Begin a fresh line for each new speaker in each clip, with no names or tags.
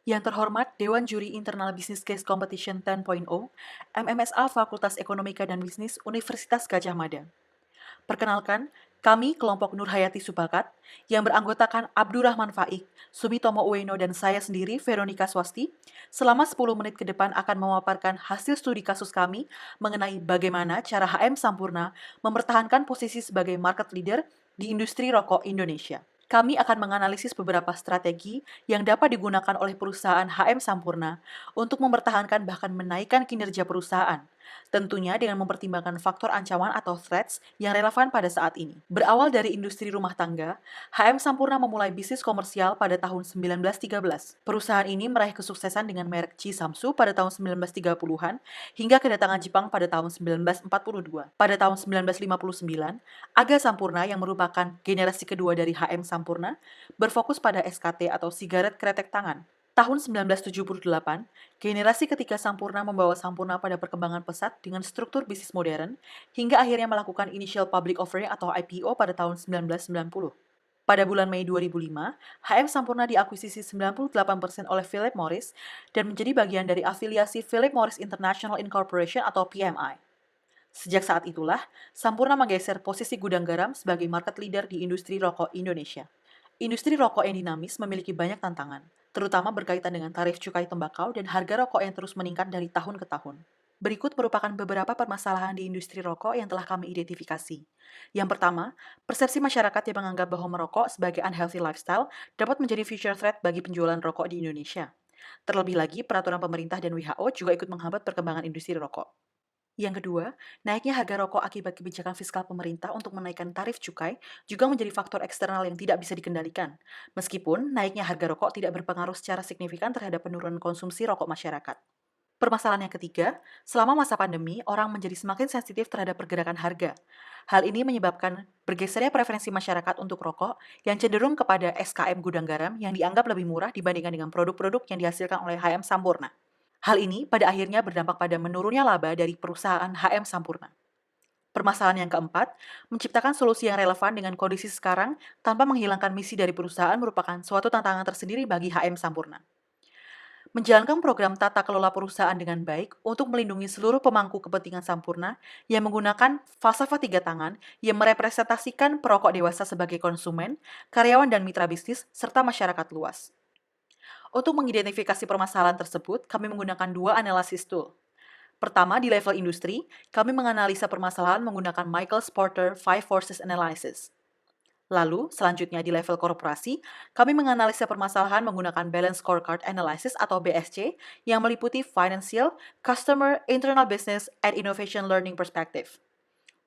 Yang terhormat Dewan Juri Internal Business Case Competition 10.0, MMSA Fakultas Ekonomika dan Bisnis Universitas Gadjah Mada. Perkenalkan, kami kelompok Nur Hayati Subakat yang beranggotakan Abdurrahman Faik, Sumitomo Ueno, dan saya sendiri, Veronica Swasti, selama 10 menit ke depan akan memaparkan hasil studi kasus kami mengenai bagaimana cara HM Sampurna mempertahankan posisi sebagai market leader di industri rokok Indonesia. Kami akan menganalisis beberapa strategi yang dapat digunakan oleh perusahaan HM Sampurna untuk mempertahankan bahkan menaikkan kinerja perusahaan, tentunya dengan mempertimbangkan faktor ancaman atau threats yang relevan pada saat ini. Berawal dari industri rumah tangga, HM Sampurna memulai bisnis komersial pada tahun 1913. Perusahaan ini meraih kesuksesan dengan merek Samsu pada tahun 1930-an hingga kedatangan Jepang pada tahun 1942. Pada tahun 1959, Aga Sampurna yang merupakan generasi kedua dari HM Sampurna berfokus pada SKT atau sigaret kretek tangan. Tahun 1978, generasi ketiga Sampurna membawa Sampurna pada perkembangan pesat dengan struktur bisnis modern, hingga akhirnya melakukan initial public offering atau IPO pada tahun 1990. Pada bulan Mei 2005, HM Sampurna diakuisisi 98% oleh Philip Morris dan menjadi bagian dari afiliasi Philip Morris International Incorporation atau PMI. Sejak saat itulah, Sampurna menggeser posisi gudang garam sebagai market leader di industri rokok Indonesia. Industri rokok yang dinamis memiliki banyak tantangan, terutama berkaitan dengan tarif cukai tembakau dan harga rokok yang terus meningkat dari tahun ke tahun. Berikut merupakan beberapa permasalahan di industri rokok yang telah kami identifikasi. Yang pertama, persepsi masyarakat yang menganggap bahwa merokok sebagai unhealthy lifestyle dapat menjadi future threat bagi penjualan rokok di Indonesia. Terlebih lagi, peraturan pemerintah dan WHO juga ikut menghambat perkembangan industri rokok. Yang kedua, naiknya harga rokok akibat kebijakan fiskal pemerintah untuk menaikkan tarif cukai juga menjadi faktor eksternal yang tidak bisa dikendalikan. Meskipun naiknya harga rokok tidak berpengaruh secara signifikan terhadap penurunan konsumsi rokok masyarakat. Permasalahan yang ketiga, selama masa pandemi, orang menjadi semakin sensitif terhadap pergerakan harga. Hal ini menyebabkan bergesernya preferensi masyarakat untuk rokok yang cenderung kepada SKM gudang garam yang dianggap lebih murah dibandingkan dengan produk-produk yang dihasilkan oleh HM Sampurna. Hal ini pada akhirnya berdampak pada menurunnya laba dari perusahaan HM Sampurna. Permasalahan yang keempat, menciptakan solusi yang relevan dengan kondisi sekarang tanpa menghilangkan misi dari perusahaan merupakan suatu tantangan tersendiri bagi HM Sampurna. Menjalankan program tata kelola perusahaan dengan baik untuk melindungi seluruh pemangku kepentingan Sampurna yang menggunakan falsafah tiga tangan yang merepresentasikan perokok dewasa sebagai konsumen, karyawan dan mitra bisnis, serta masyarakat luas. Untuk mengidentifikasi permasalahan tersebut, kami menggunakan dua analisis tool. Pertama, di level industri, kami menganalisa permasalahan menggunakan Michael Porter Five Forces Analysis. Lalu, selanjutnya di level korporasi, kami menganalisa permasalahan menggunakan Balance Scorecard Analysis atau BSC yang meliputi Financial, Customer, Internal Business, and Innovation Learning Perspective.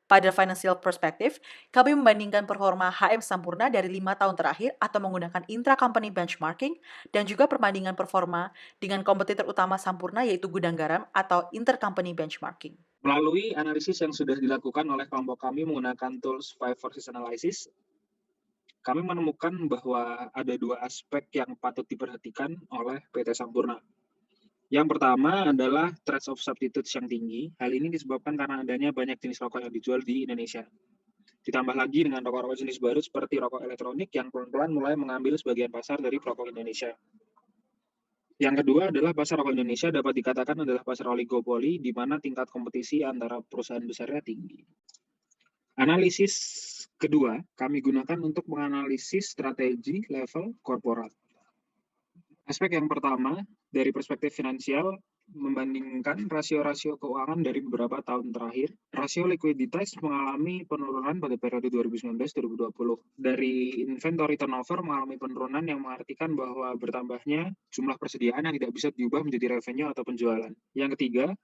Pada financial perspective, kami membandingkan performa HM Sampurna dari 5 tahun terakhir atau menggunakan intra-company benchmarking dan juga perbandingan performa dengan kompetitor utama Sampurna yaitu Gudang Garam atau intercompany benchmarking.
Melalui analisis yang sudah dilakukan oleh kelompok kami menggunakan tools Five Forces Analysis, kami menemukan bahwa ada dua aspek yang patut diperhatikan oleh PT Sampurna. Yang pertama adalah threats of substitutes yang tinggi. Hal ini disebabkan karena adanya banyak jenis rokok yang dijual di Indonesia. Ditambah lagi dengan rokok-rokok jenis baru seperti rokok elektronik yang pelan-pelan mulai mengambil sebagian pasar dari rokok Indonesia. Yang kedua adalah pasar rokok Indonesia dapat dikatakan adalah pasar oligopoli di mana tingkat kompetisi antara perusahaan besarnya tinggi. Analisis kedua kami gunakan untuk menganalisis strategi level korporat. Aspek yang pertama, dari perspektif finansial, membandingkan rasio-rasio keuangan dari beberapa tahun terakhir, rasio likuiditas mengalami penurunan pada periode 2019-2020. Dari inventory turnover mengalami penurunan yang mengartikan bahwa bertambahnya jumlah persediaan yang tidak bisa diubah menjadi revenue atau penjualan. Yang ketiga,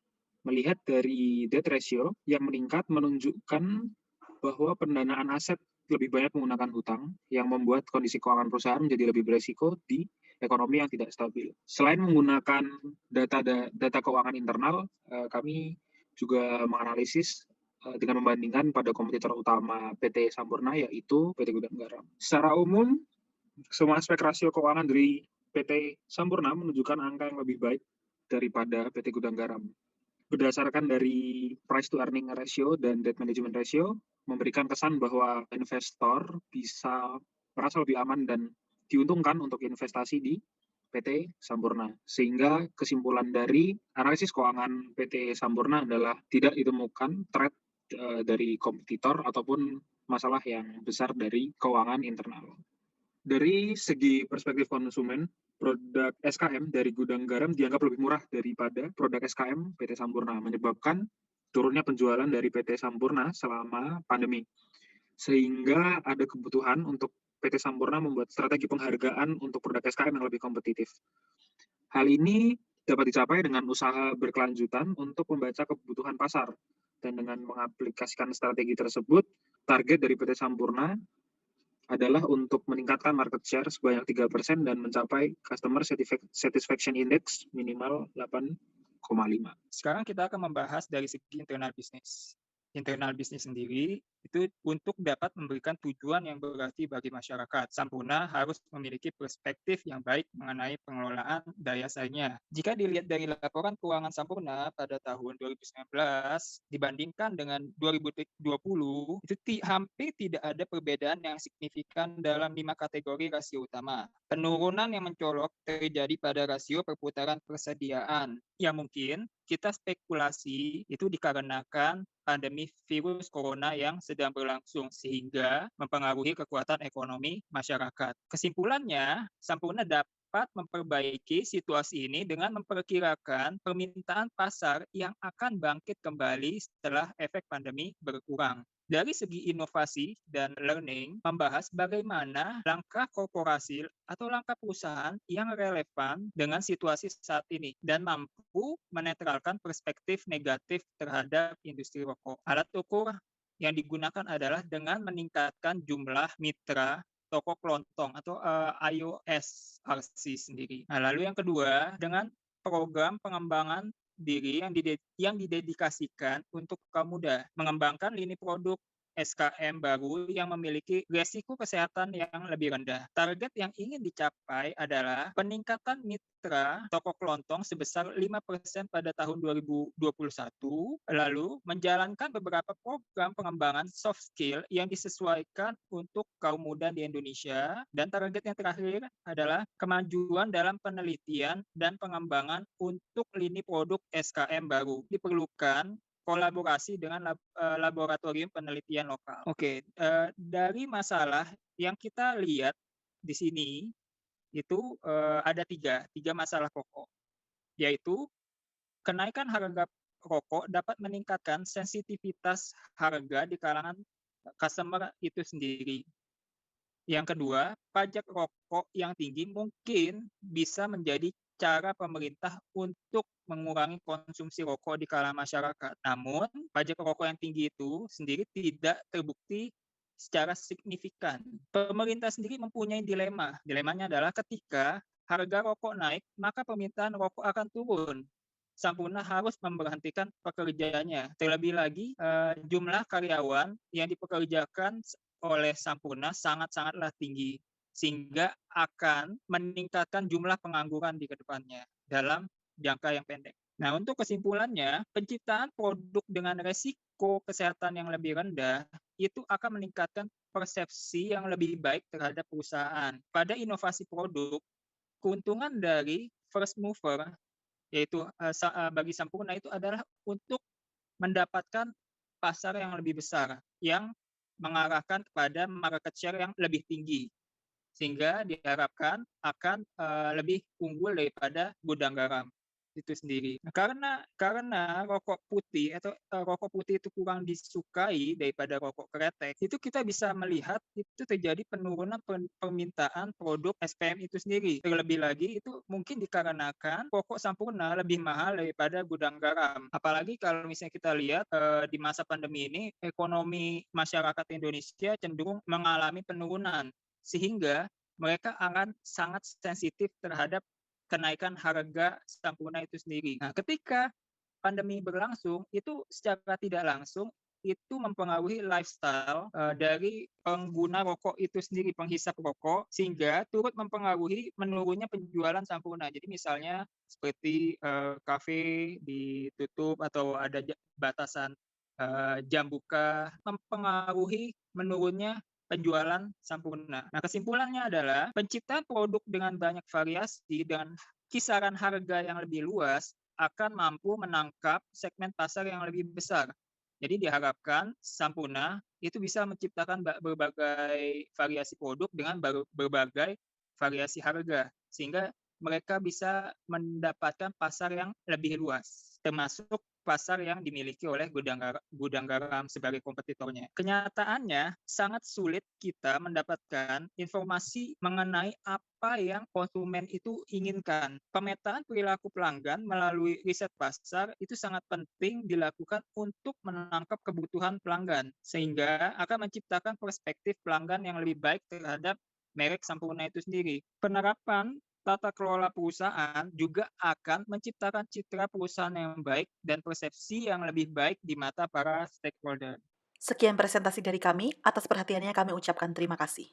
melihat dari debt ratio yang meningkat menunjukkan bahwa pendanaan aset lebih banyak menggunakan hutang yang membuat kondisi keuangan perusahaan menjadi lebih beresiko di ekonomi yang tidak stabil. Selain menggunakan data keuangan internal, kami juga menganalisis dengan membandingkan pada kompetitor utama PT Sampurna yaitu PT Gudang Garam. Secara umum, semua aspek rasio keuangan dari PT Sampurna menunjukkan angka yang lebih baik daripada PT Gudang Garam. Berdasarkan dari price to earning ratio dan debt management ratio, memberikan kesan bahwa investor bisa merasa lebih aman dan diuntungkan untuk investasi di PT Sampurna. Sehingga kesimpulan dari analisis keuangan PT Sampurna adalah tidak ditemukan threat dari kompetitor ataupun masalah yang besar dari keuangan internal. Dari segi perspektif konsumen, produk SKM dari gudang garam dianggap lebih murah daripada produk SKM PT Sampurna, menyebabkan turunnya penjualan dari PT Sampurna selama pandemi. Sehingga ada kebutuhan untuk PT Sampurna membuat strategi penghargaan untuk produk SKM yang lebih kompetitif. Hal ini dapat dicapai dengan usaha berkelanjutan untuk membaca kebutuhan pasar. Dan dengan mengaplikasikan strategi tersebut, target dari PT Sampurna adalah untuk meningkatkan market share sebanyak 3% dan mencapai customer satisfaction index minimal 8,5.
Sekarang kita akan membahas dari segi internal bisnis. Internal bisnis sendiri itu untuk dapat memberikan tujuan yang berarti bagi masyarakat. Sampurna harus memiliki perspektif yang baik mengenai pengelolaan daya saingnya. Jika dilihat dari laporan keuangan Sampurna pada tahun 2019 dibandingkan dengan 2020, itu hampir tidak ada perbedaan yang signifikan dalam 5 kategori rasio utama. Penurunan yang mencolok terjadi pada rasio perputaran persediaan, yang mungkin kita spekulasi itu dikarenakan pandemi virus corona yang sedang berlangsung sehingga mempengaruhi kekuatan ekonomi masyarakat. Kesimpulannya, Sampurna dapat memperbaiki situasi ini dengan memperkirakan permintaan pasar yang akan bangkit kembali setelah efek pandemi berkurang. Dari segi inovasi dan learning, membahas bagaimana langkah korporasi atau langkah perusahaan yang relevan dengan situasi saat ini dan mampu menetralkan perspektif negatif terhadap industri rokok. Alat ukur yang digunakan adalah dengan meningkatkan jumlah mitra toko kelontong atau iOS RC sendiri. Nah, lalu yang kedua, dengan program pengembangan diri yang didedikasikan untuk kaum muda, mengembangkan lini produk SKM baru yang memiliki resiko kesehatan yang lebih rendah. Target yang ingin dicapai adalah peningkatan mitra toko kelontong sebesar 5% pada tahun 2021, lalu menjalankan beberapa program pengembangan soft skill yang disesuaikan untuk kaum muda di Indonesia, dan target yang terakhir adalah kemajuan dalam penelitian dan pengembangan untuk lini produk SKM baru. Diperlukan kolaborasi dengan laboratorium penelitian lokal. Oke, dari masalah yang kita lihat di sini itu ada tiga masalah pokok, yaitu kenaikan harga rokok dapat meningkatkan sensitivitas harga di kalangan customer itu sendiri. Yang kedua, pajak rokok yang tinggi mungkin bisa menjadi cara pemerintah untuk mengurangi konsumsi rokok di kalangan masyarakat. Namun, pajak rokok yang tinggi itu sendiri tidak terbukti secara signifikan. Pemerintah sendiri mempunyai dilema. Dilemanya adalah ketika harga rokok naik, maka permintaan rokok akan turun. Sampurna harus memberhentikan pekerjaannya. Terlebih lagi, jumlah karyawan yang dipekerjakan oleh Sampurna sangat-sangatlah tinggi, sehingga akan meningkatkan jumlah pengangguran di kedepannya dalam jangka yang pendek. Nah, untuk kesimpulannya, penciptaan produk dengan resiko kesehatan yang lebih rendah itu akan meningkatkan persepsi yang lebih baik terhadap perusahaan. Pada inovasi produk, keuntungan dari first mover, yaitu bagi Sampurna itu adalah untuk mendapatkan pasar yang lebih besar, yang mengarahkan kepada market share yang lebih tinggi, sehingga diharapkan akan lebih unggul daripada gudang garam itu sendiri. Nah, karena rokok putih atau rokok putih itu kurang disukai daripada rokok kretek, itu kita bisa melihat itu terjadi penurunan permintaan produk SPM itu sendiri. Terlebih lagi itu mungkin dikarenakan rokok Sampurna lebih mahal daripada gudang garam. Apalagi kalau misalnya kita lihat di masa pandemi ini ekonomi masyarakat Indonesia cenderung mengalami penurunan, sehingga mereka akan sangat sensitif terhadap kenaikan harga Sampurna itu sendiri. Nah, ketika pandemi berlangsung, itu secara tidak langsung itu mempengaruhi lifestyle dari pengguna rokok itu sendiri, penghisap rokok, sehingga turut mempengaruhi menurunnya penjualan Sampurna. Jadi misalnya seperti kafe ditutup atau ada batasan jam buka, mempengaruhi menurunnya penjualan Sampurna. Nah, kesimpulannya adalah penciptaan produk dengan banyak variasi dan kisaran harga yang lebih luas akan mampu menangkap segmen pasar yang lebih besar. Jadi diharapkan Sampurna itu bisa menciptakan berbagai variasi produk dengan berbagai variasi harga, sehingga mereka bisa mendapatkan pasar yang lebih luas, termasuk pasar yang dimiliki oleh gudang garam sebagai kompetitornya. Kenyataannya, sangat sulit kita mendapatkan informasi mengenai apa yang konsumen itu inginkan. Pemetaan perilaku pelanggan melalui riset pasar itu sangat penting dilakukan untuk menangkap kebutuhan pelanggan, sehingga akan menciptakan perspektif pelanggan yang lebih baik terhadap merek Sampurna itu sendiri. Penerapan tata kelola perusahaan juga akan menciptakan citra perusahaan yang baik dan persepsi yang lebih baik di mata para stakeholder.
Sekian presentasi dari kami, atas perhatiannya kami ucapkan terima kasih.